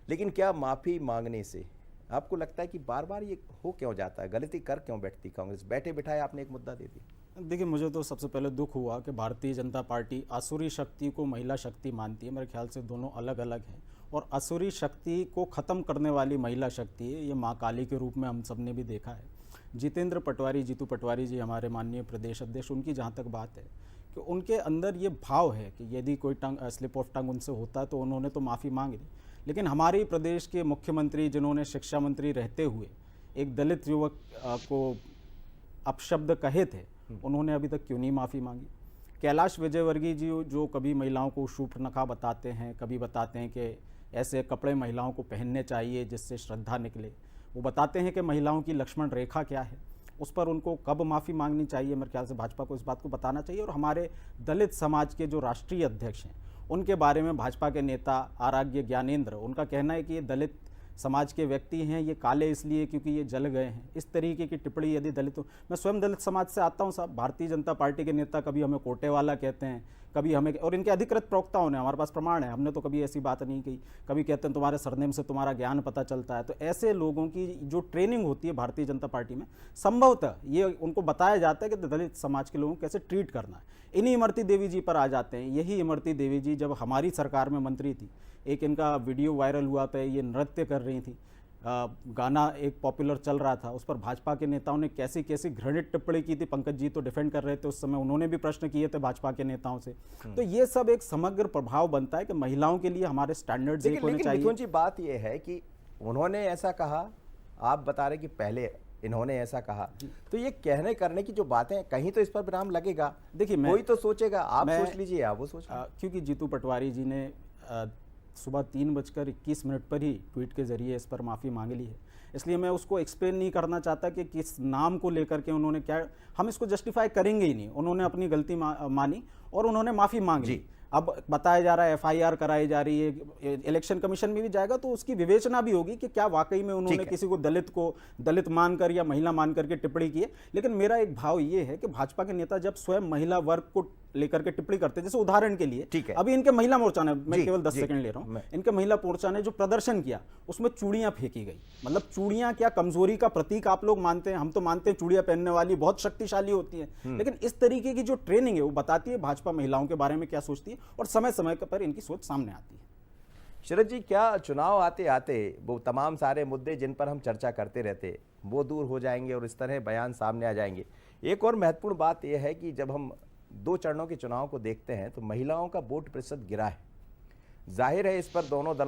लेकिन क्या माफ़ी मांगने से आपको लगता है कि बार बार ये हो क्यों जाता है, गलती कर क्यों बैठती कांग्रेस? बैठे बिठाए आपने एक मुद्दा दे दिया। देखिए, मुझे तो सबसे पहले दुख हुआ कि भारतीय जनता पार्टी आसुरी शक्ति को महिला शक्ति मानती है। मेरे ख्याल से दोनों अलग अलग हैं, और असुरी शक्ति को ख़त्म करने वाली महिला शक्ति है, ये माँ काली के रूप में हम सब ने भी देखा है। जितेंद्र पटवारी, जीतू पटवारी जी हमारे माननीय प्रदेश अध्यक्ष, उनकी जहाँ तक बात है कि उनके अंदर ये भाव है कि यदि कोई स्लिप ऑफ टंग उनसे होता है तो उन्होंने तो माफ़ी मांग ली, लेकिन हमारे प्रदेश के मुख्यमंत्री जिन्होंने शिक्षा मंत्री रहते हुए एक दलित युवक को अपशब्द कहे थे, उन्होंने अभी तक क्यों नहीं माफ़ी मांगी? कैलाश विजयवर्गीय जी जो कभी महिलाओं को शूर्पणखा बताते हैं, कभी बताते हैं कि ऐसे कपड़े महिलाओं को पहनने चाहिए जिससे श्रद्धा निकले, वो बताते हैं कि महिलाओं की लक्ष्मण रेखा क्या है, उस पर उनको कब माफ़ी मांगनी चाहिए? मेरे ख्याल से भाजपा को इस बात को बताना चाहिए। और हमारे दलित समाज के जो राष्ट्रीय अध्यक्ष हैं, उनके बारे में भाजपा के नेता आराध्य ज्ञानेंद्र, उनका कहना है कि ये दलित समाज के व्यक्ति हैं, ये काले इसलिए क्योंकि ये जल गए हैं। इस तरीके की टिप्पणी यदि दलितों, मैं स्वयं दलित समाज से आता हूं साहब, भारतीय जनता पार्टी के नेता कभी हमें कोटे वाला कहते हैं, कभी हमें, और इनके अधिकृत प्रवक्ताओं ने, हमारे पास प्रमाण है, हमने तो कभी ऐसी बात नहीं कही, कभी कहते हैं तुम्हारे सरनेम से तुम्हारा ज्ञान पता चलता है। तो ऐसे लोगों की जो ट्रेनिंग होती है भारतीय जनता पार्टी में, संभवतः ये उनको बताया जाता है कि दलित समाज के लोगों को कैसे ट्रीट करना है। इन्हीं इमरती देवी जी पर आ जाते हैं। यही इमरती देवी जी जब हमारी सरकार में मंत्री थी, एक इनका वीडियो वायरल हुआ था, ये नृत्य कर रही थी, गाना एक पॉपुलर चल रहा था, उस पर भाजपा के नेताओं ने कैसी कैसी घृणित टिप्पणी की थी। पंकज जी तो डिफेंड कर रहे थे उस समय, उन्होंने भी प्रश्न किए थे भाजपा के नेताओं से। तो ये सब एक समग्र प्रभाव बनता है कि महिलाओं के लिए हमारे स्टैंडर्ड्स एक होने चाहिए। मिथुन जी, बात ये है कि उन्होंने ऐसा कहा, आप बता रहे कि पहले इन्होंने ऐसा कहा, तो ये कहने करने की जो बातें, कहीं तो इस पर विराम लगेगा। देखिए, कोई तो सोचेगा, आप सोच लीजिए, आप वो सोच, क्योंकि जीतू पटवारी जी ने सुबह 3:21 पर ही ट्वीट के जरिए इस पर माफ़ी मांग ली है, इसलिए मैं उसको एक्सप्लेन नहीं करना चाहता कि किस नाम को लेकर के उन्होंने क्या, हम इसको जस्टिफाई करेंगे ही नहीं। उन्होंने अपनी गलती मानी और उन्होंने माफ़ी मांग ली। अब बताया जा रहा है एफआईआर कराई जा रही है, इलेक्शन कमीशन में भी जाएगा तो उसकी विवेचना भी होगी कि क्या वाकई में उन्होंने किसी को दलित मानकर या महिला मानकर के टिप्पणी की है। लेकिन मेरा एक भाव ये है कि भाजपा के नेता जब स्वयं महिला वर्ग को लेकर के टिप्पणी करते हैं, जैसे उदाहरण के लिए अभी इनके महिला मोर्चा ने, मैं केवल 10 सेकंड ले रहा हूं, इनके महिला मोर्चा ने जो प्रदर्शन किया उसमें चूड़ियां फेंकी गई। मतलब चूड़ियां क्या कमजोरी का प्रतीक आप लोग मानते हैं? हम तो मानते हैं चूड़ियां पहनने वाली बहुत शक्तिशाली होती है, लेकिन इस तरीके की जो ट्रेनिंग है वो बताती है भाजपा महिलाओं के बारे में क्या सोचती है, और समय समय पर इनकी सोच सामने आती है। शरद जी, क्या चुनाव आते आते वो तमाम सारे मुद्दे जिन पर हम चर्चा करते रहते वो दूर हो जाएंगे और इस तरह बयान सामने आ जाएंगे? एक और महत्वपूर्ण बात यह है कि जब हम 2 चरणों के चुनाव को देखते हैं तो महिलाओं का वोट प्रतिशत गिरा है। जाहिर है इस पर दोनों दल